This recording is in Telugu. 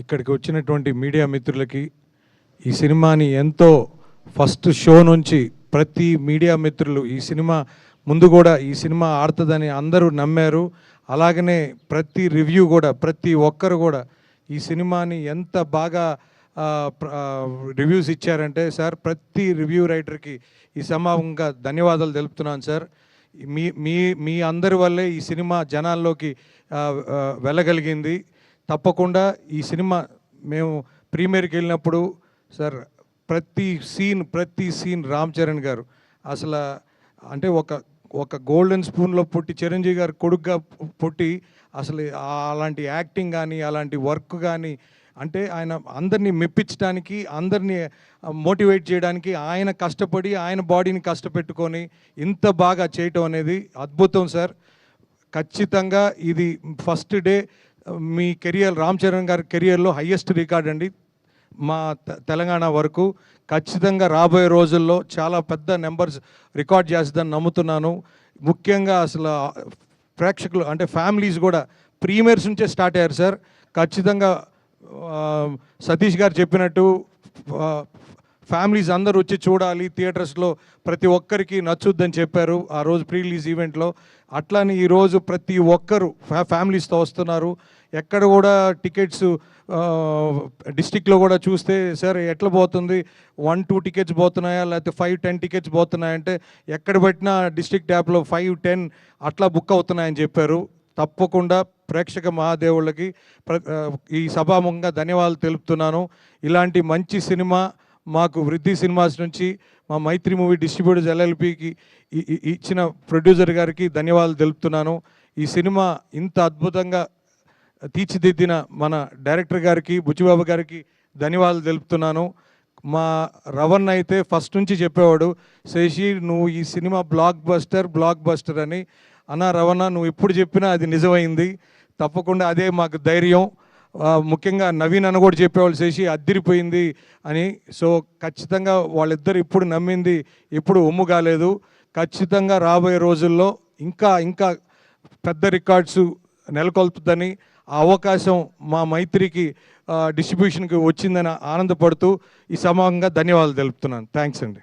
ఇక్కడికి వచ్చినటువంటి మీడియా మిత్రులకి ఈ సినిమాని ఎంతో ఫస్ట్ షో నుంచి ప్రతి మీడియా మిత్రులు ఈ సినిమా ముందు కూడా ఈ సినిమా ఆడుతుందని అందరూ నమ్మారు. అలాగనే ప్రతి రివ్యూ కూడా ప్రతి ఒక్కరు కూడా ఈ సినిమాని ఎంత బాగా రివ్యూస్ ఇచ్చారంటే సార్, ప్రతి రివ్యూ రైటర్కి ఈ సమానంగా ధన్యవాదాలు తెలుపుతున్నాను సార్. మీ మీ మీ అందరి వల్లే ఈ సినిమా జనాల్లోకి వెళ్ళగలిగింది. తప్పకుండా ఈ సినిమా మేము ప్రీమియర్కి వెళ్ళినప్పుడు సార్ ప్రతి సీన్ రామ్ చరణ్ గారు అసలు అంటే ఒక గోల్డెన్ స్పూన్లో పుట్టి చిరంజీవి గారు కొడుకుగా పుట్టి అసలు అలాంటి యాక్టింగ్ కానీ అలాంటి వర్క్ కానీ అంటే ఆయన అందరినీ మెప్పించడానికి అందరినీ మోటివేట్ చేయడానికి ఆయన కష్టపడి ఆయన బాడీని కష్టపెట్టుకొని ఇంత బాగా చేయటం అనేది అద్భుతం సార్. ఖచ్చితంగా ఇది ఫస్ట్ డే మీ కెరియర్ రామ్ చరణ్ గారి కెరియర్లో హయ్యెస్ట్ రికార్డ్ అండి మా తెలంగాణ వరకు. ఖచ్చితంగా రాబోయే రోజుల్లో చాలా పెద్ద నెంబర్స్ రికార్డ్ చేస్తుందని నమ్ముతున్నాను. ముఖ్యంగా అసలు ప్రేక్షకులు అంటే ఫ్యామిలీస్ కూడా ప్రీమియర్స్ నుంచే స్టార్ట్ అయ్యారు సార్. ఖచ్చితంగా సతీష్ గారు చెప్పినట్టు ఫ్యామిలీస్ అందరూ వచ్చి చూడాలి, థియేటర్స్లో ప్రతి ఒక్కరికి నచ్చుద్దని చెప్పారు ఆ రోజు ప్రీ రిలీజ్ ఈవెంట్లో. అట్లానే ఈరోజు ప్రతి ఒక్కరు ఫ్యామిలీస్తో వస్తున్నారు. ఎక్కడ కూడా టికెట్స్ డిస్టిక్లో కూడా చూస్తే సార్ ఎట్లా పోతుంది, 1-2 టికెట్స్ పోతున్నాయా లేకపోతే 5-10 టికెట్స్ పోతున్నాయంటే ఎక్కడ పెట్టినా డిస్ట్రిక్ట్ యాప్లో 5-10 అట్లా బుక్ అవుతున్నాయని చెప్పారు. తప్పకుండా ప్రేక్షక మహాదేవుళ్ళకి ఈ సభాముఖంగా ధన్యవాదాలు తెలుపుతున్నాను. ఇలాంటి మంచి సినిమా మాకు వృద్ధి సినిమాస్ నుంచి మా మైత్రి మూవీ డిస్ట్రిబ్యూటర్స్ LLPకి ఇచ్చిన ప్రొడ్యూసర్ గారికి ధన్యవాదాలు తెలుపుతున్నాను. ఈ సినిమా ఇంత అద్భుతంగా తీర్చిదిద్దిన మన డైరెక్టర్ గారికి బుచ్చిబాబు గారికి ధన్యవాదాలు తెలుపుతున్నాను. మా రవణ్ అయితే ఫస్ట్ నుంచి చెప్పేవాడు, శశి నువ్వు ఈ సినిమా బ్లాక్ బస్టర్ అని. అన్న రవణ నువ్వు ఎప్పుడు చెప్పినా అది నిజమైంది. తప్పకుండా అదే మాకు ధైర్యం. ముఖ్యంగా నవీన్ అన్న కూడా చెప్పేవాళ్ళు శశి అద్దిరిపోయింది అని. సో ఖచ్చితంగా వాళ్ళిద్దరు ఇప్పుడు నమ్మింది ఎప్పుడు ఒమ్ము కాలేదు. ఖచ్చితంగా రాబోయే రోజుల్లో ఇంకా పెద్ద రికార్డ్స్ నెలకొల్పుతుందని ఆ అవకాశం మా మైత్రికి డిస్ట్రిబ్యూషన్కి వచ్చిందని ఆనందపడుతూ ఈ సమానంగా ధన్యవాదాలు తెలుపుతున్నాను. థ్యాంక్స్ అండి.